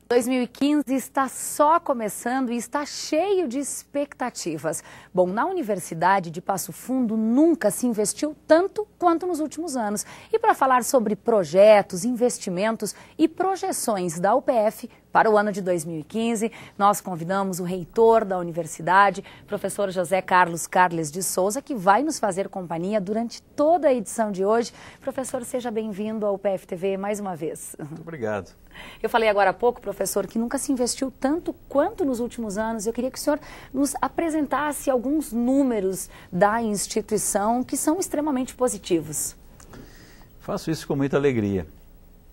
2015 está só começando e está cheio de expectativas. Bom, na Universidade de Passo Fundo nunca se investiu tanto quanto nos últimos anos. E para falar sobre projetos, investimentos e projeções da UPF para o ano de 2015, nós convidamos o reitor da universidade, professor José Carlos Carles de Souza, que vai nos fazer companhia durante toda a edição de hoje. Professor, seja bem-vindo ao UPF TV mais uma vez. Muito obrigado. Eu falei agora há pouco, professor, que nunca se investiu tanto quanto nos últimos anos. Eu queria que o senhor nos apresentasse alguns números da instituição que são extremamente positivos. Faço isso com muita alegria.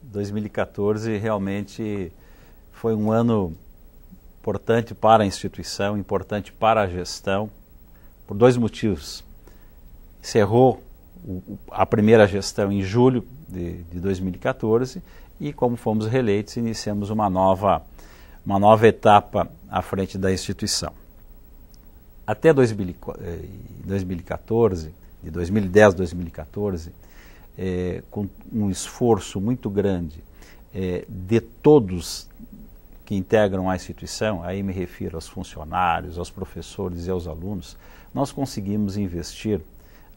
2014 realmente foi um ano importante para a instituição, importante para a gestão, por dois motivos. Encerrou a primeira gestão em julho de 2014 e, como fomos reeleitos, iniciamos uma nova etapa à frente da instituição. Até 2014, de 2010 a 2014, com um esforço muito grande de todos que integram a instituição, aí me refiro aos funcionários, aos professores e aos alunos, nós conseguimos investir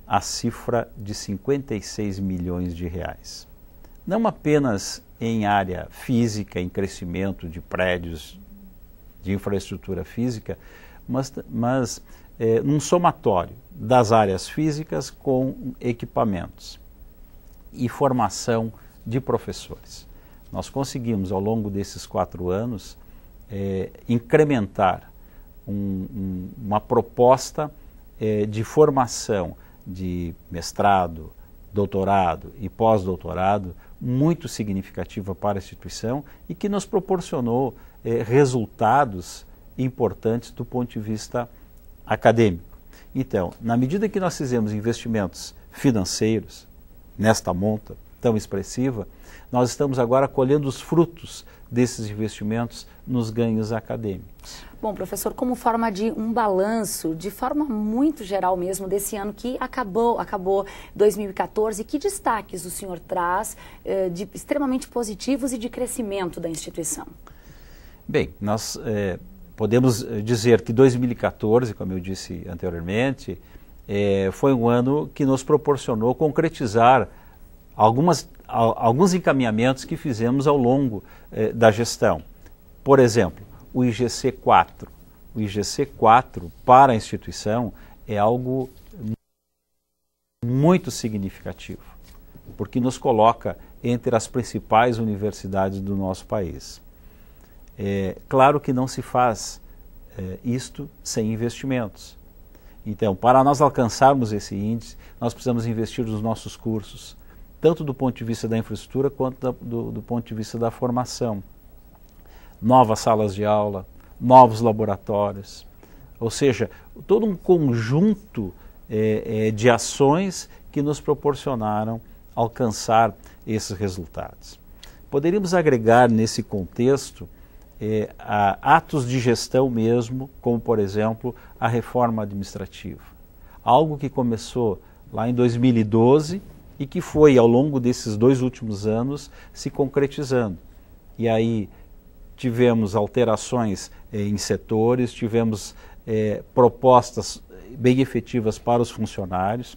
a cifra de 56 milhões de reais. Não apenas em área física, em crescimento de prédios, de infraestrutura física, mas num somatório das áreas físicas com equipamentos e formação de professores. Nós conseguimos, ao longo desses 4 anos, incrementar uma proposta de formação de mestrado, doutorado e pós-doutorado muito significativa para a instituição e que nos proporcionou resultados importantes do ponto de vista acadêmico. Então, na medida que nós fizemos investimentos financeiros nesta monta tão expressiva, nós estamos agora colhendo os frutos desses investimentos nos ganhos acadêmicos. Bom, professor, como forma de um balanço, de forma muito geral mesmo, desse ano que acabou 2014, que destaques o senhor traz de extremamente positivos e de crescimento da instituição? Bem, nós podemos dizer que 2014, como eu disse anteriormente, foi um ano que nos proporcionou concretizar alguns encaminhamentos que fizemos ao longo da gestão. Por exemplo, o IGC-4. O IGC-4 para a instituição é algo muito significativo, porque nos coloca entre as principais universidades do nosso país. Claro que não se faz isto sem investimentos. Então, para nós alcançarmos esse índice, nós precisamos investir nos nossos cursos, tanto do ponto de vista da infraestrutura quanto do ponto de vista da formação. Novas salas de aula, novos laboratórios, ou seja, todo um conjunto de ações que nos proporcionaram alcançar esses resultados. Poderíamos agregar nesse contexto atos de gestão mesmo, como por exemplo a reforma administrativa, algo que começou lá em 2012 e que foi ao longo desses 2 últimos anos se concretizando. E aí tivemos alterações em setores, tivemos propostas bem efetivas para os funcionários,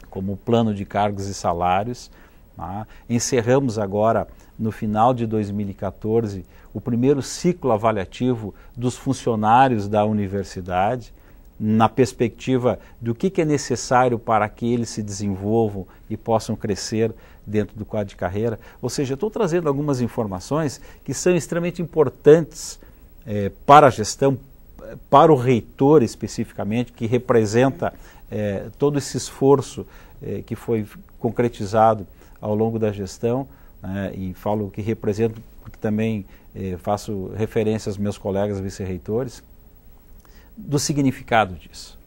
como o plano de cargos e salários. Tá? Encerramos agora, no final de 2014, o primeiro ciclo avaliativo dos funcionários da universidade, na perspectiva do que é necessário para que eles se desenvolvam e possam crescer dentro do quadro de carreira. Ou seja, estou trazendo algumas informações que são extremamente importantes para a gestão, para o reitor especificamente, que representa todo esse esforço que foi concretizado ao longo da gestão, e falo que represento porque também faço referência aos meus colegas vice-reitores, do significado disso.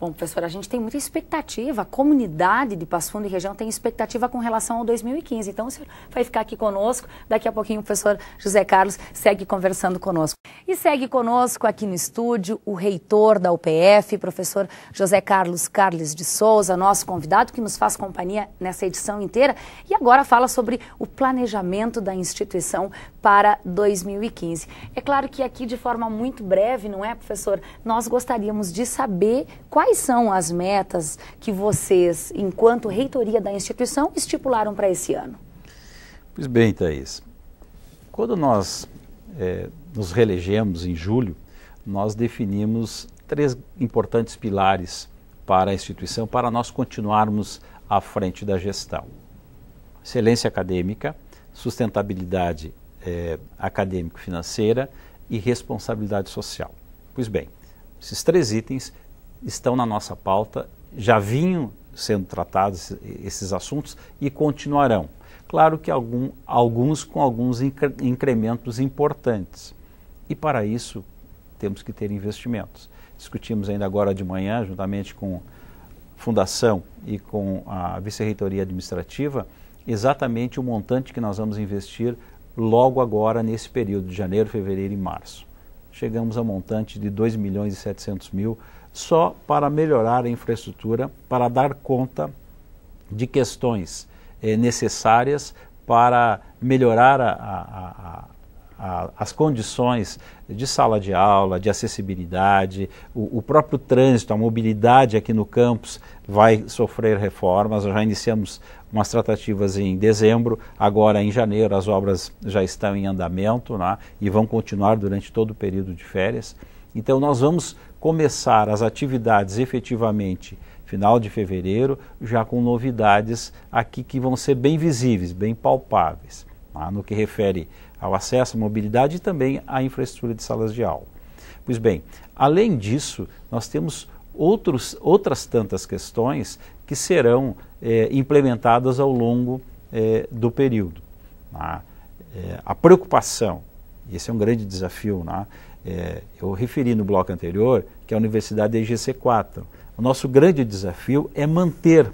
Bom, professora, a gente tem muita expectativa, a comunidade de Passo Fundo e região tem expectativa com relação ao 2015. Então, o senhor vai ficar aqui conosco. Daqui a pouquinho o professor José Carlos segue conversando conosco. E segue conosco aqui no estúdio o reitor da UPF, professor José Carlos Carles de Souza, nosso convidado, que nos faz companhia nessa edição inteira. E agora fala sobre o planejamento da instituição para 2015. É claro que aqui, de forma muito breve, não é, professor? Nós gostaríamos de saber quais são as metas que vocês, enquanto reitoria da instituição, estipularam para esse ano. Pois bem, Thaís, quando nós nos reelegemos em julho, nós definimos 3 importantes pilares para a instituição, para nós continuarmos à frente da gestão. Excelência acadêmica, sustentabilidade acadêmico-financeira e responsabilidade social. Pois bem, esses 3 itens estão na nossa pauta, já vinham sendo tratados esses assuntos e continuarão. Claro que alguns com alguns incrementos importantes. E para isso temos que ter investimentos. Discutimos ainda agora de manhã, juntamente com a Fundação e com a Vice-Reitoria Administrativa, exatamente o montante que nós vamos investir logo agora nesse período de janeiro, fevereiro e março. Chegamos a montante de 2.700.000 só para melhorar a infraestrutura, para dar conta de questões necessárias para melhorar as condições de sala de aula, de acessibilidade, o próprio trânsito, a mobilidade aqui no campus vai sofrer reformas. Já iniciamos umas tratativas em dezembro, agora em janeiro as obras já estão em andamento, né, e vão continuar durante todo o período de férias. Então nós vamos começar as atividades efetivamente final de fevereiro, já com novidades aqui que vão ser bem visíveis, bem palpáveis, tá, no que refere ao acesso à mobilidade e também à infraestrutura de salas de aula. Pois bem, além disso, nós temos outras tantas questões que serão implementadas ao longo do período. Tá? A preocupação, e esse é um grande desafio, né? Eu referi no bloco anterior que a universidade é IGC4. O nosso grande desafio é manter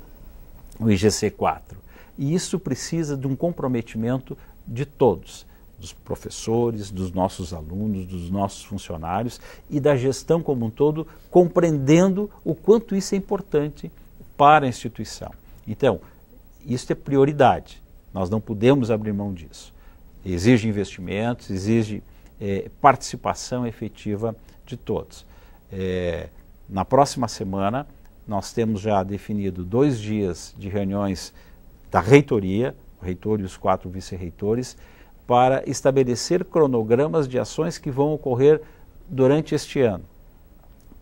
o IGC4. E isso precisa de um comprometimento de todos, dos professores, dos nossos alunos, dos nossos funcionários e da gestão como um todo, compreendendo o quanto isso é importante para a instituição. Então, isso é prioridade, nós não podemos abrir mão disso. Exige investimentos, exige participação efetiva de todos. Na próxima semana, nós temos já definido 2 dias de reuniões da reitoria, o reitor e os 4 vice-reitores, para estabelecer cronogramas de ações que vão ocorrer durante este ano,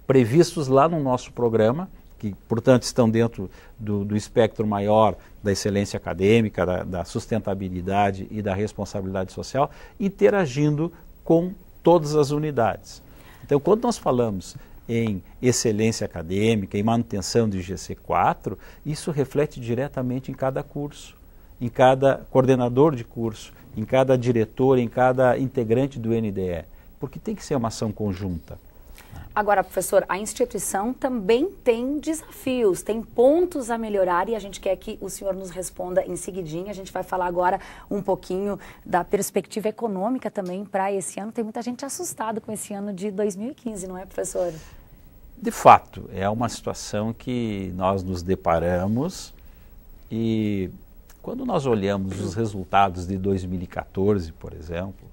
previstos lá no nosso programa, que, portanto, estão dentro do espectro maior da excelência acadêmica, da sustentabilidade e da responsabilidade social, interagindo com todas as unidades. Então, quando nós falamos em excelência acadêmica, em manutenção do IGC4, isso reflete diretamente em cada curso, em cada coordenador de curso, em cada diretor, em cada integrante do NDE, porque tem que ser uma ação conjunta. Agora, professor, a instituição também tem desafios, tem pontos a melhorar e a gente quer que o senhor nos responda em seguidinho. A gente vai falar agora um pouquinho da perspectiva econômica também para esse ano. Tem muita gente assustada com esse ano de 2015, não é, professor? De fato, é uma situação que nós nos deparamos e quando nós olhamos os resultados de 2014, por exemplo,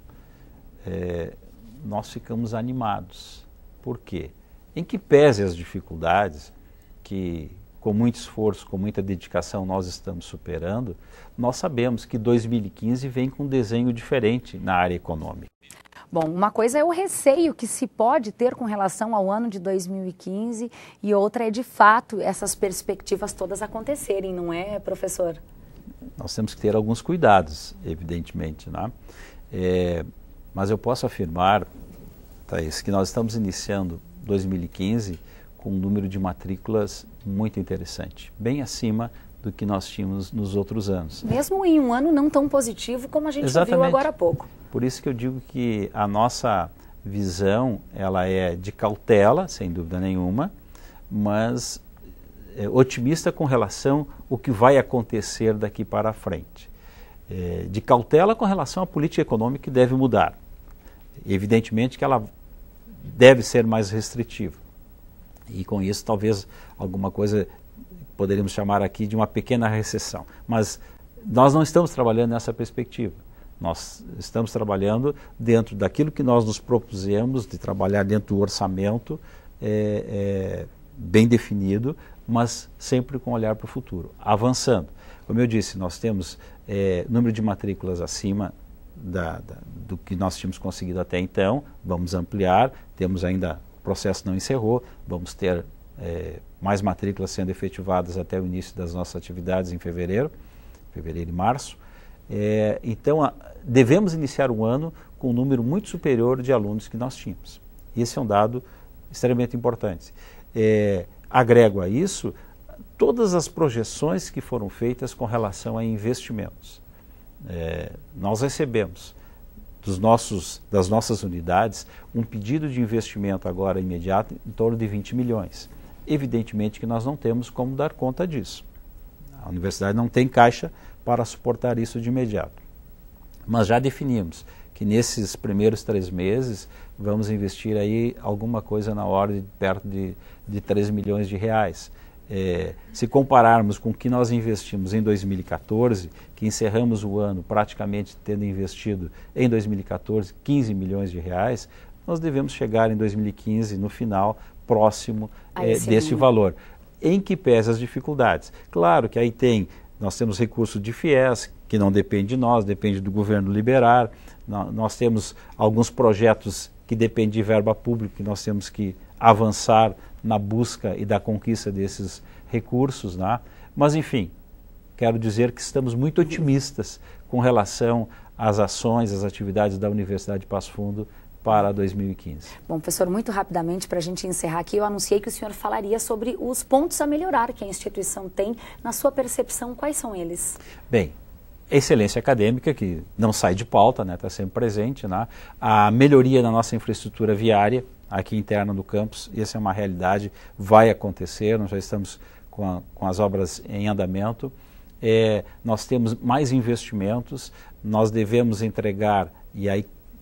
nós ficamos animados. Por quê? Em que pese as dificuldades que com muito esforço, com muita dedicação nós estamos superando, nós sabemos que 2015 vem com um desenho diferente na área econômica. Bom, uma coisa é o receio que se pode ter com relação ao ano de 2015 e outra é, de fato, essas perspectivas todas acontecerem, não é, professor? Nós temos que ter alguns cuidados, evidentemente, né? Mas eu posso afirmar, Thaís, que nós estamos iniciando 2015 com um número de matrículas muito interessante, bem acima do que nós tínhamos nos outros anos. Mesmo em um ano não tão positivo como a gente viu agora há pouco. Por isso que eu digo que a nossa visão ela é de cautela, sem dúvida nenhuma, mas otimista com relação ao que vai acontecer daqui para frente. De cautela com relação à política econômica que deve mudar. Evidentemente que ela deve ser mais restritiva. E com isso talvez alguma coisa poderíamos chamar aqui de uma pequena recessão. Mas nós não estamos trabalhando nessa perspectiva. Nós estamos trabalhando dentro daquilo que nós nos propusemos, de trabalhar dentro do orçamento bem definido, mas sempre com olhar para o futuro, avançando. Como eu disse, nós temos número de matrículas acima do que nós tínhamos conseguido até então, vamos ampliar, temos ainda, o processo não encerrou, vamos ter mais matrículas sendo efetivadas até o início das nossas atividades em fevereiro e março. Então, devemos iniciar o ano com um número muito superior de alunos que nós tínhamos. Esse é um dado extremamente importante. Agrego a isso todas as projeções que foram feitas com relação a investimentos. Nós recebemos das nossas unidades um pedido de investimento agora imediato em torno de 20 milhões. Evidentemente que nós não temos como dar conta disso. A universidade não tem caixa para suportar isso de imediato. Mas já definimos que nesses primeiros 3 meses vamos investir aí alguma coisa na ordem de perto de 3 milhões de reais. Se compararmos com o que nós investimos em 2014, que encerramos o ano praticamente tendo investido em 2014 15 milhões de reais, nós devemos chegar em 2015, no final, próximo desse valor. Em que pese as dificuldades. Claro que aí nós temos recursos de FIES, que não depende de nós, depende do governo liberar. Nós temos alguns projetos que dependem de verba pública, que nós temos que avançar na busca e da conquista desses recursos, né? Mas, enfim, quero dizer que estamos muito otimistas com relação às ações, às atividades da Universidade de Passo Fundo para 2015. Bom, professor, muito rapidamente, para a gente encerrar aqui, eu anunciei que o senhor falaria sobre os pontos a melhorar que a instituição tem. Na sua percepção, quais são eles? Bem, excelência acadêmica, que não sai de pauta, né, está sempre presente, né? A melhoria na nossa infraestrutura viária, aqui interna do campus, essa é uma realidade, vai acontecer, nós já estamos com as obras em andamento. Nós temos mais investimentos, nós devemos entregar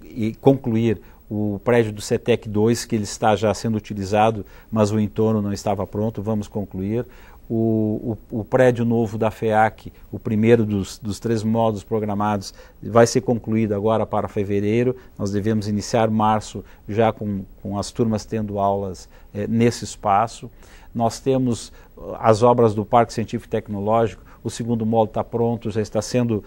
e concluir o prédio do CETEC 2, que ele está já sendo utilizado, mas o entorno não estava pronto, vamos concluir. O prédio novo da FEAC, o primeiro dos 3 módulos programados, vai ser concluído agora para fevereiro. Nós devemos iniciar março já com as turmas tendo aulas nesse espaço. Nós temos as obras do Parque Científico e Tecnológico, o segundo módulo está pronto, já está sendo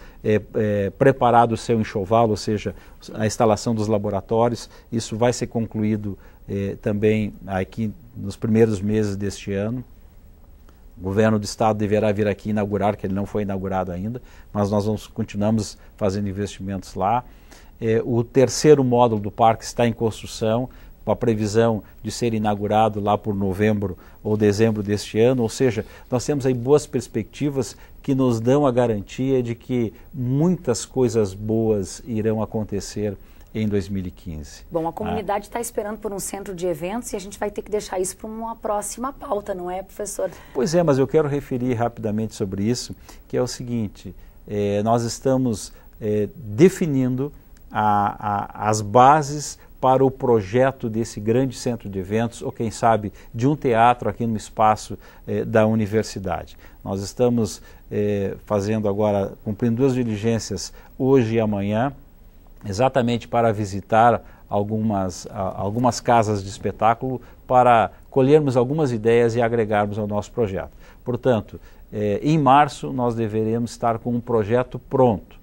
preparado o seu enxoval, ou seja, a instalação dos laboratórios. Isso vai ser concluído também aqui nos primeiros meses deste ano. O governo do estado deverá vir aqui inaugurar, que ele não foi inaugurado ainda, mas nós continuamos fazendo investimentos lá. O terceiro módulo do parque está em construção, com a previsão de ser inaugurado lá por novembro ou dezembro deste ano, ou seja, nós temos aí boas perspectivas que nos dão a garantia de que muitas coisas boas irão acontecer em 2015. Bom, a comunidade está esperando por um centro de eventos e a gente vai ter que deixar isso para uma próxima pauta, não é, professor? Pois é, mas eu quero referir rapidamente sobre isso, que é o seguinte, nós estamos definindo as bases para o projeto desse grande centro de eventos, ou quem sabe de um teatro aqui no espaço da universidade. Nós estamos fazendo agora, cumprindo 2 diligências hoje e amanhã, exatamente para visitar algumas casas de espetáculo, para colhermos algumas ideias e agregarmos ao nosso projeto. Portanto, em março nós deveremos estar com um projeto pronto.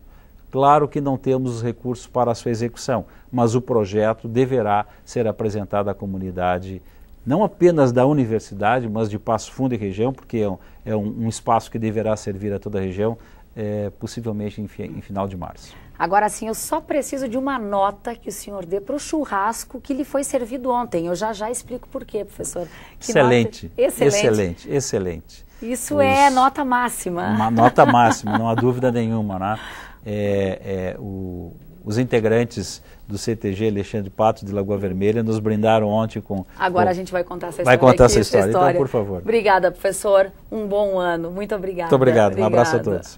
Claro que não temos os recursos para a sua execução, mas o projeto deverá ser apresentado à comunidade, não apenas da universidade, mas de Passo Fundo e região, porque é um espaço que deverá servir a toda a região, possivelmente em final de março. Agora sim, eu só preciso de uma nota que o senhor dê para o churrasco que lhe foi servido ontem. Eu já explico por quê, professor. Excelente, excelente, excelente. Isso é nota máxima. Uma nota máxima, não há dúvida nenhuma, né? O Os integrantes do CTG Alexandre Pato de Lagoa Vermelha nos brindaram ontem com... Agora a gente vai contar essa história. Vai contar aqui, essa história, então, por favor. Obrigada, professor. Um bom ano. Muito obrigada. Muito obrigado. Um abraço a todos.